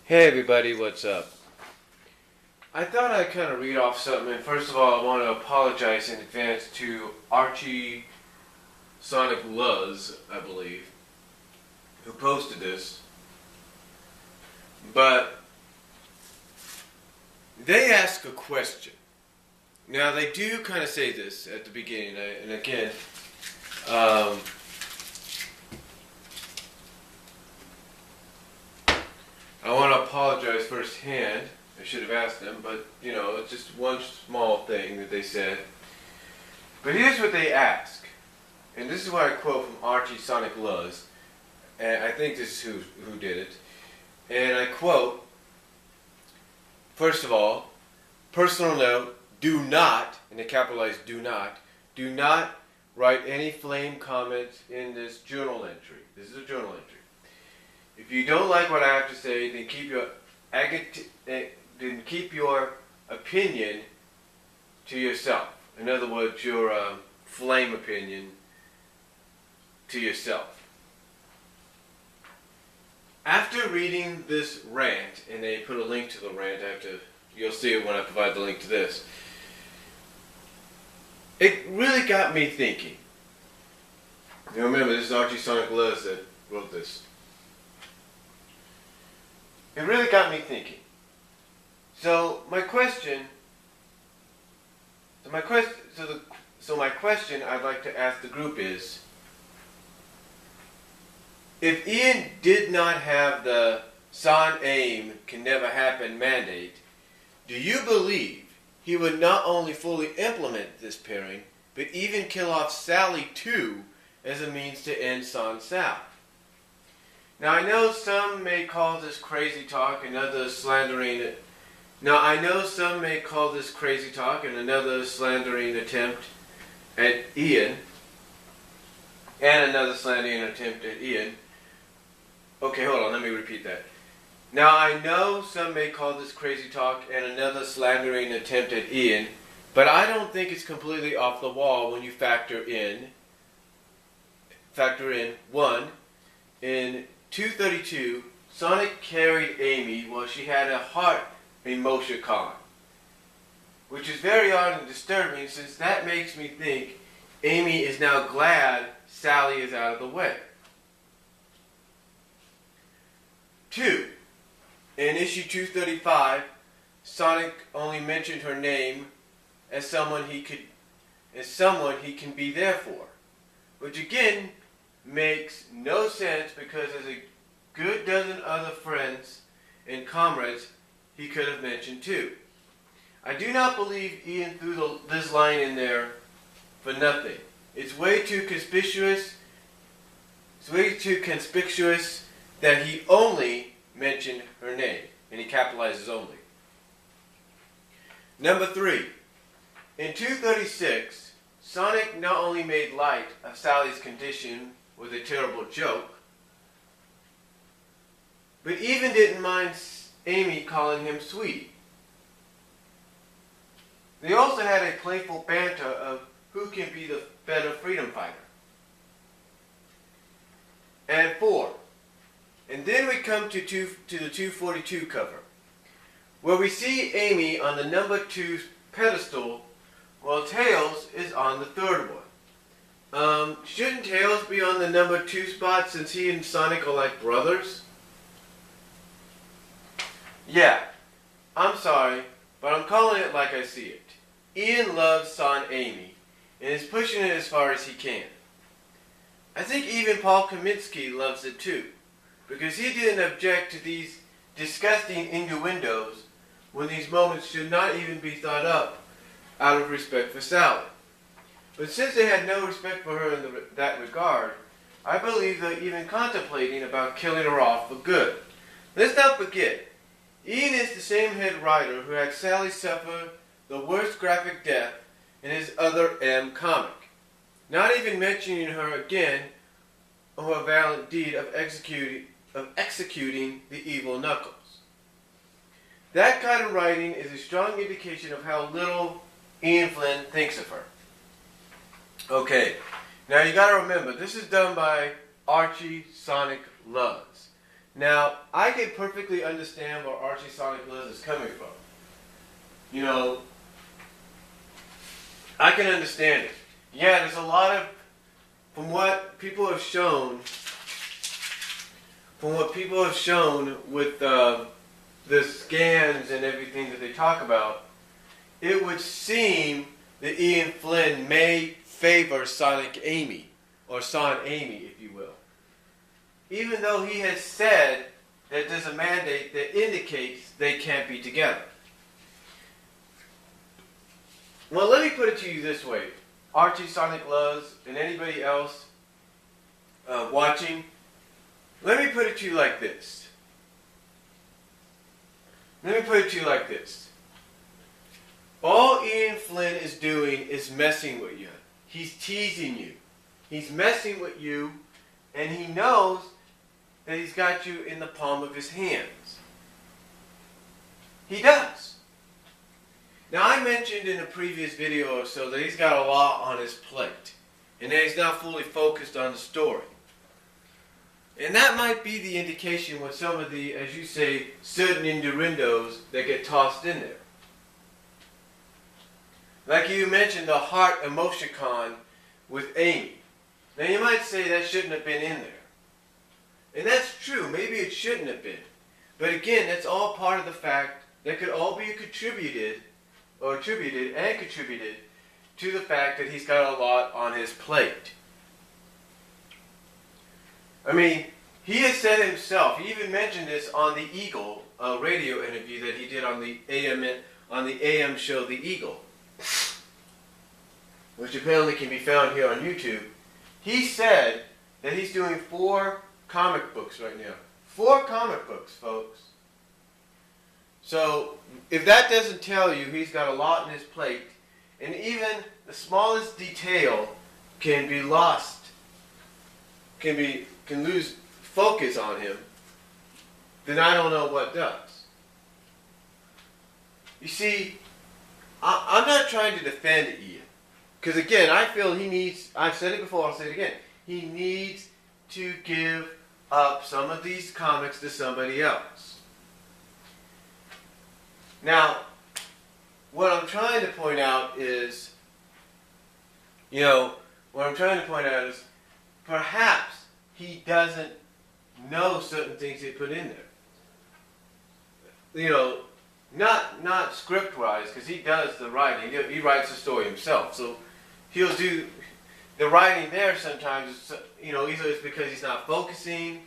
Hey everybody, what's up? I thought I'd kind of read off something, and first of all I want to apologize in advance to ArchieSonicLulz, I believe, who posted this. But they ask a question. Now they do kind of say this at the beginning, and again, I want to apologize firsthand. I should have asked them, but it's just one small thing that they said. But here's what they ask, and this is what I quote from ArchieSonicLulz, and I think this is who did it. And I quote, first of all, personal note, do not, and they capitalize do not write any flame comments in this journal entry. This is a journal entry. If you don't like what I have to say, then keep your opinion to yourself. In other words, your flame opinion to yourself. After reading this rant, and they put a link to the rant, you'll see it when I provide the link to this. It really got me thinking. Now remember, this is ArchieSonicLulz that wrote this. It really got me thinking. So my question I'd like to ask the group is, if Ian did not have the Son Aim Can Never Happen mandate, do you believe he would not only fully implement this pairing, but even kill off Sally too as a means to end Son Sal? Now I know some may call this crazy talk and others slandering it. Now I know some may call this crazy talk and another slandering attempt at Ian. And another slandering attempt at Ian. Okay, hold on, let me repeat that. Now I know some may call this crazy talk and another slandering attempt at Ian, but I don't think it's completely off the wall when you factor in one, in 232, Sonic carried Amy while she had a heart emotion con, which is very odd and disturbing since that makes me think Amy is now glad Sally is out of the way. 2. In issue 235, Sonic only mentioned her name as someone he can be there for, which again makes no sense because as a good dozen other friends and comrades he could have mentioned too. I do not believe Ian threw this line in there for nothing. It's way too conspicuous. That he only mentioned her name, and he capitalizes only. Number 3. In 236, Sonic not only made light of Sally's condition with a terrible joke, but even didn't mind Amy calling him sweetie. They also had a playful banter of who can be the better freedom fighter. And 4. And then we come to the 242 cover, where we see Amy on the number 2 pedestal, while Tails is on the 3rd one. Shouldn't Tails be on the number 2 spot since he and Sonic are like brothers? Yeah, I'm sorry, but I'm calling it like I see it. Ian loves Son Amy, and is pushing it as far as he can. I think even Paul Kaminsky loves it too, because he didn't object to these disgusting innuendos when these moments should not even be thought up out of respect for Sally. But since they had no respect for her in that regard, I believe they're even contemplating about killing her off for good. Let's not forget, Ian is the same head writer who had Sally suffer the worst graphic death in his other M comic, not even mentioning her again or her valiant deed of executing the evil Knuckles. That kind of writing is a strong indication of how little Ian Flynn thinks of her. Okay, now you gotta remember, this is done by ArchieSonicLulz. Now, I can perfectly understand where ArchieSonicLulz is coming from. You know, I can understand it. Yeah, there's a lot of, from what people have shown with the scans and everything that they talk about, it would seem that Ian Flynn may favor Sonic Amy, or Son Amy, if you will. Even though he has said that there's a mandate that indicates they can't be together. Well, let me put it to you this way. ArchieSonicLulz and anybody else watching, let me put it to you like this. All Ian Flynn is doing is messing with you. He's teasing you. He's messing with you, and he knows that he's got you in the palm of his hands. He does. Now, I mentioned in a previous video or so that he's got a lot on his plate, and that he's not fully focused on the story. And that might be the indication with some of the, as you say, certain innuendos that get tossed in there. Like you mentioned, the heart emoticon with Amy. Now, you might say that shouldn't have been in there. And that's true. Maybe it shouldn't have been. But again, that's all part of the fact that could all be attributed to the fact that he's got a lot on his plate. I mean, he has said himself, he even mentioned this on the Eagle radio interview that he did on the AM show The Eagle, which apparently can be found here on YouTube. He said that he's doing 4 comic books right now. 4 comic books, folks. So, if that doesn't tell you he's got a lot on his plate, and even the smallest detail can be lost, can lose focus on him, then I don't know what does. You see, I'm not trying to defend Ian. Because again, I feel he needs, I've said it before, I'll say it again, he needs to give up some of these comics to somebody else. Now, what I'm trying to point out is, perhaps he doesn't know certain things he put in there. Not script-wise, because he does the writing. He writes the story himself. So he'll do the writing there sometimes. Either it's because he's not focusing,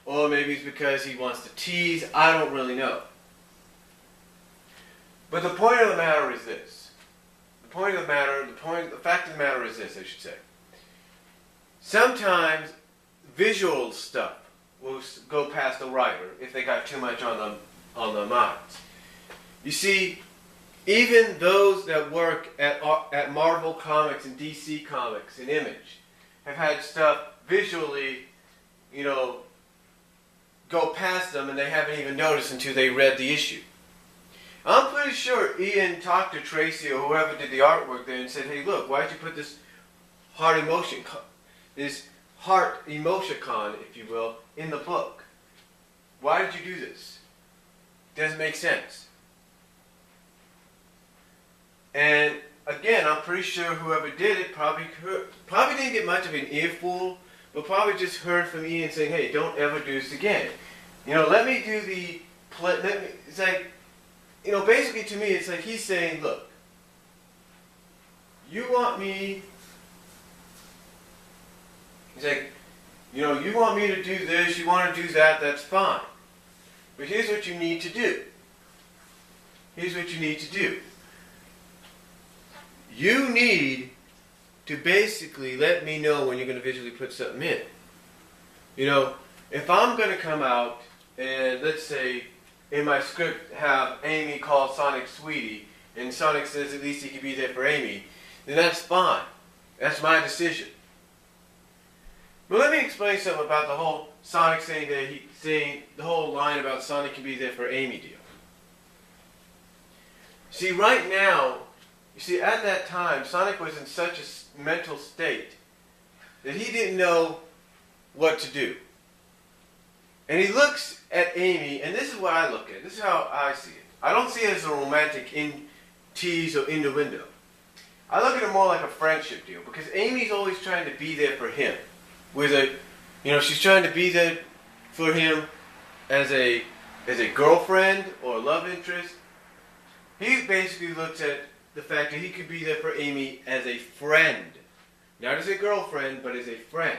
or maybe it's because he wants to tease. I don't really know. But the point of the matter is this. The fact of the matter is this, I should say. Sometimes visual stuff will go past the writer if they got too much on their minds. You see, even those that work at Marvel Comics and DC Comics and Image have had stuff visually, go past them and they haven't even noticed until they read the issue. I'm pretty sure Ian talked to Tracy or whoever did the artwork there and said, hey, look, why'd you put this heart emoticon, if you will, in the book? Why did you do this? Doesn't make sense. And again, I'm pretty sure whoever did it probably didn't get much of an earful, but probably just heard from Ian saying, hey, don't ever do this again. Let me do the, it's like, basically to me, it's like he's saying, look, you want me, he's like, you want me to do this, you want to do that, that's fine. But here's what you need to do. You need to basically let me know when you're going to visually put something in. If I'm going to come out and let's say in my script have Amy call Sonic Sweetie and Sonic says at least he can be there for Amy, then that's fine. That's my decision. But let me explain something about the whole Sonic saying the whole line about Sonic can be there for Amy deal. See, right now, at that time, Sonic was in such a mental state that he didn't know what to do. And he looks at Amy, and this is what I look at. This is how I see it. I don't see it as a romantic tease or innuendo. I look at it more like a friendship deal, because Amy's always trying to be there for him. She's trying to be there for him as a girlfriend or a love interest. He basically looks at the fact that he could be there for Amy as a friend. Not as a girlfriend, but as a friend.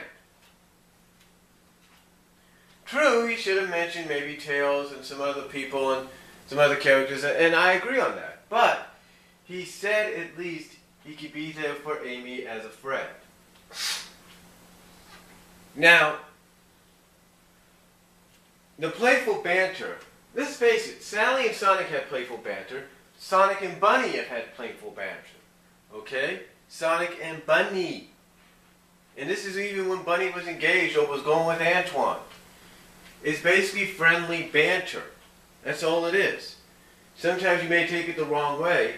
True, he should have mentioned maybe Tails and some other people and some other characters, and I agree on that. But he said at least he could be there for Amy as a friend. Now, the playful banter, let's face it, Sally and Sonic had playful banter. Sonic and Bunny have had playful banter. Okay? Sonic and Bunny. And this is even when Bunny was engaged or was going with Antoine. It's basically friendly banter. That's all it is. Sometimes you may take it the wrong way.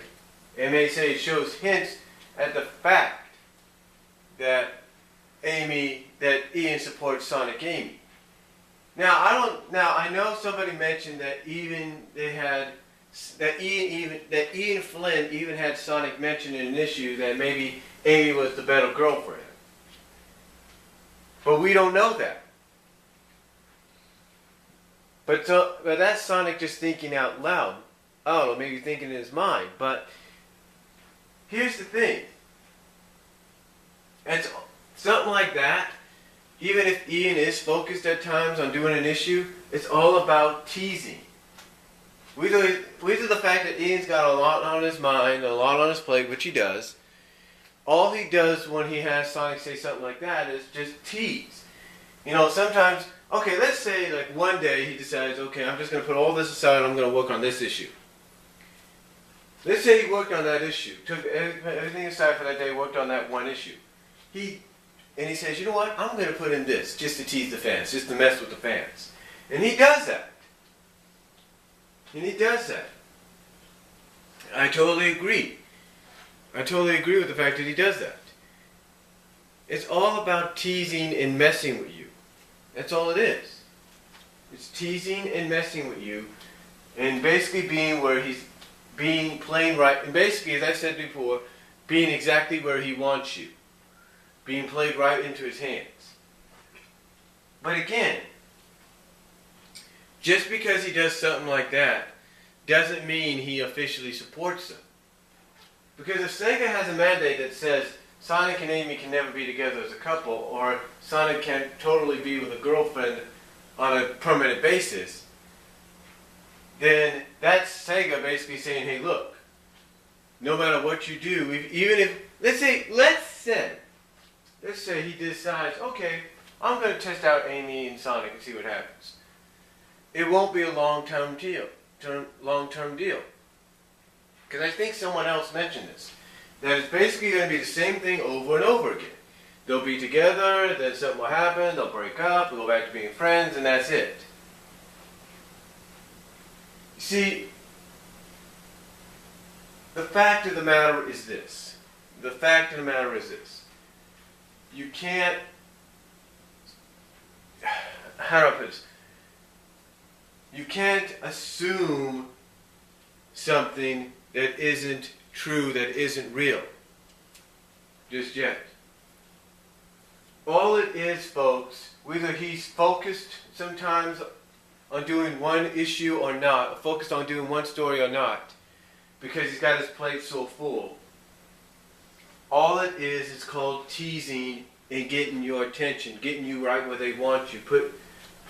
It may say it shows hints at the fact that Ian supports Sonic Amy. Now I know somebody mentioned that Ian Flynn even had Sonic mention in an issue that maybe Amy was the better girl for him. But we don't know that. But that's Sonic just thinking out loud. Oh, or maybe thinking in his mind. But here's the thing. It's something like that. Even if Ian is focused at times on doing an issue, it's all about teasing. We do the fact that Ian's got a lot on his mind, a lot on his plate, which he does. All he does when he has Sonic say something like that is just tease. Sometimes, okay, let's say like one day he decides, okay, I'm just going to put all this aside and I'm going to work on this issue. Let's say he worked on that issue, took everything aside for that day, worked on that one issue. He says, you know what, I'm going to put in this just to tease the fans, just to mess with the fans. And he does that. I totally agree. I totally agree with the fact that he does that. It's all about teasing and messing with you. That's all it is. It's teasing and messing with you, and basically being where he's being plain right, and basically, as I said before, being exactly where he wants you. Being played right into his hands. But again, just because he does something like that doesn't mean he officially supports them. Because if Sega has a mandate that says Sonic and Amy can never be together as a couple, or Sonic can totally be with a girlfriend on a permanent basis, then that's Sega basically saying, hey, look, no matter what you do, even if, let's say he decides, okay, I'm going to test out Amy and Sonic and see what happens. It won't be a long-term deal. Because I think someone else mentioned this. That it's basically going to be the same thing over and over again. They'll be together, then something will happen, they'll break up, they'll go back to being friends, and that's it. See, the fact of the matter is this. You can't, how do I put this? You can't assume something that isn't true, that isn't real, just yet. All it is, folks, whether he's focused sometimes on doing one issue or not, or focused on doing one story or not, because he's got his plate so full, all it is called teasing and getting your attention, getting you right where they want you,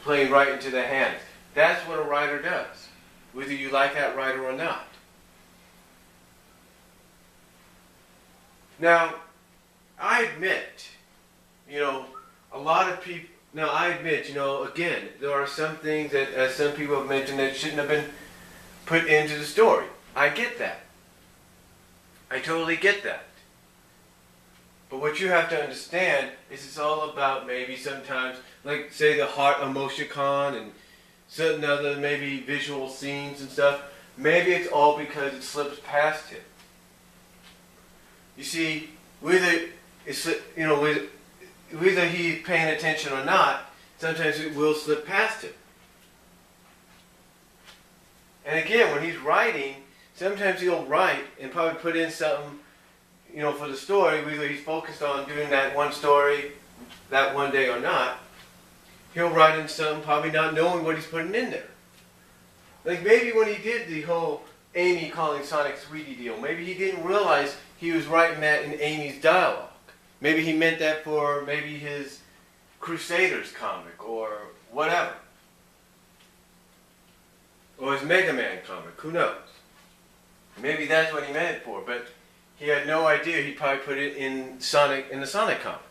playing right into their hands. That's what a writer does, whether you like that writer or not. Now, I admit, a lot of people, again, there are some things that, as some people have mentioned, that shouldn't have been put into the story. I get that. I totally get that. But what you have to understand is it's all about maybe sometimes, like say the heart emoticon and certain other maybe visual scenes and stuff. Maybe it's all because it slips past him. You see, whether he's paying attention or not, sometimes it will slip past him. And again, when he's writing, sometimes he'll write and probably put in something, for the story, whether he's focused on doing that one story that one day or not. He'll write in something, probably not knowing what he's putting in there. Like maybe when he did the whole Amy calling Sonic Sweetie deal, maybe he didn't realize he was writing that in Amy's dialogue. Maybe he meant that for maybe his Crusaders comic or whatever. Or his Mega Man comic, who knows? Maybe that's what he meant it for, but he had no idea he probably put it in the Sonic comic.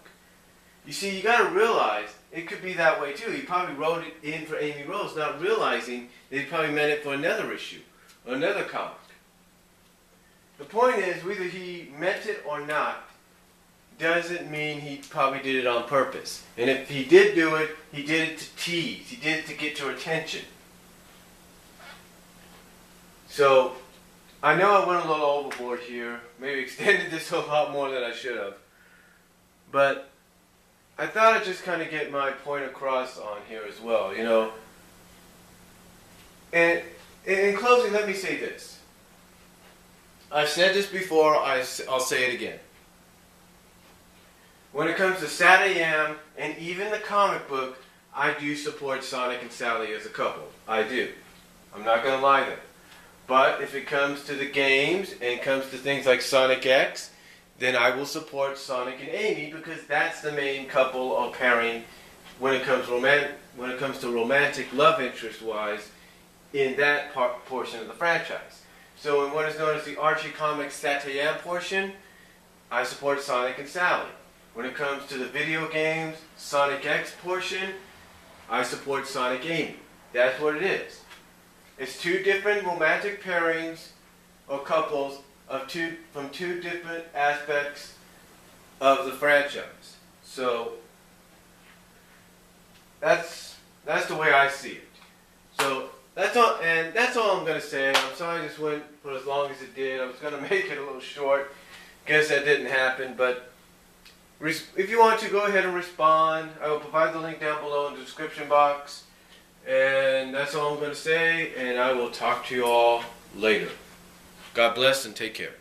You see, you gotta realize it could be that way too. He probably wrote it in for Amy Rose, not realizing that he probably meant it for another issue, or another comic. The point is, whether he meant it or not, doesn't mean he probably did it on purpose. And if he did do it, he did it to tease. He did it to get your attention. So, I know I went a little overboard here. Maybe extended this a lot more than I should have. But I thought I'd just kind of get my point across on here as well, And in closing, let me say this. I've said this before, I'll say it again. When it comes to SatAM and even the comic book, I do support Sonic and Sally as a couple. I do. I'm not going to lie there. But if it comes to the games and comes to things like Sonic X, then I will support Sonic and Amy because that's the main couple or pairing when it comes to romantic love interest wise in that portion of the franchise. So in what is known as the Archie Comics SatAM portion, I support Sonic and Sally. When it comes to the video games Sonic X portion, I support Sonic Amy. That's what it is. It's two different romantic pairings or couples from two different aspects of the franchise. So that's the way I see it. So that's all, and that's all I'm going to say. I'm sorry this went for as long as it did. I was going to make it a little short. Guess that didn't happen, but if you want to, go ahead and respond. I will provide the link down below in the description box. And that's all I'm going to say, and I will talk to you all later. God bless and take care.